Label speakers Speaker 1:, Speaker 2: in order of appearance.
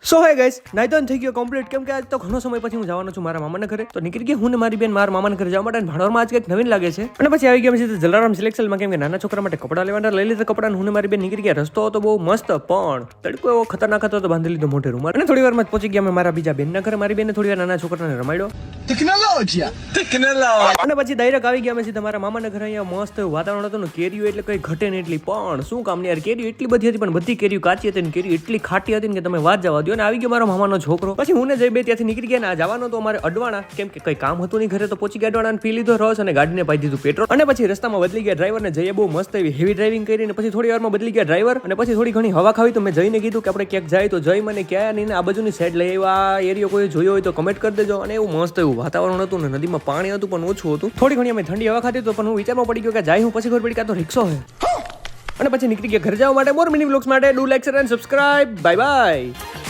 Speaker 1: સો હે ગાઈસ નાઈ તો થઈ ગયો કમ્પ્લીટ કેમ કે આજ તો ઘણો સમય પછી હું જવાનો છું મારા મામાના ઘરે તો નીકળી ગયા હું ને મારી બેન મારા મામાના ઘરે જવા માટે ભાણવરમાં આજ કંઈક નવીન લાગે છે અને પછી આવી ગયા પછી જલારામ સિલેક્શનમાં કેમ કે નાના છોકરા માટે કપડા લેવાના લઈ લીધા કપડા હું ને મારી બેન નીકળી ગયા રસ્તો હતો બહુ મસ્ત પણ તડકો એવો ખતરનાક હતો તો બાંધી લીધો મોઢે રૂમાલ અને થોડી વારમાં જ પહોંચી ગયા અમે મારા બીજા બેનના ઘરે મારી બેને થોડી વાર નાના છોકરાને રમાડ્યો અને પછી ડાયરેક્ટ આવી ગયા અમે સીધા મારા મામાના ઘરે અહીંયા મસ્ત વાતાવરણ હતું ને કેરીઓ એટલે કઈ ઘટે ને એટલી પણ શું કામ ને યાર કેરીઓ એટલી બધી હતી પણ બધી કેરીઓ કાચી હતી ને કેરીઓ એટલી ખાટી હતી ને કે તમે વાત જવા દો અને આવી ગયો મારો મામાનો છોકરો પછી હું ને જઈ બે ત્યાંથી નીકળી ગયા ને જવાનો તો અમારે અડવાણા કેમ કે કઈ કામ હતું નહીં ઘરે તો પહોંચી ગયા અડવાણા પી લીધો રસ અને ગાડીને પાઈ દીધું પેટ્રોલ અને પછી રસ્તામાં બદલી ગયા ડ્રાઈવર ને જઈએ બહુ મસ્ત એવી હેવી ડ્રાઇવિંગ કરીને પછી થોડી વારમાં બદલી ગયા ડ્રાઈવર અને પછી થોડી ઘણી હવા ખાવી તો મેં જઈને કીધું કે આપણે ક્યાંક જાય તો જઈ મને ક્યાં નહીં આ બાજુની સાઈડ લઈ આવ્યા એરિયો કોઈ જોયો હોય તો કમેન્ટ કરી દેજો અને એવું મસ્ત એવું વાતાવરણ હતું ને નદીમાં પાણી હતું પણ ઓછું હતું થોડી ઘણી અમે ઠંડી હવા ખાધી તો પણ હું વિચારમાં પડી ગયો કે જાય હું પછી ખબર પડી કે આ તો રિક્ષો હે અને પછી નીકળી ગયા ઘરે જવા માટે મોર મિની વ્લોગ્સ માટે do like share and subscribe bye bye.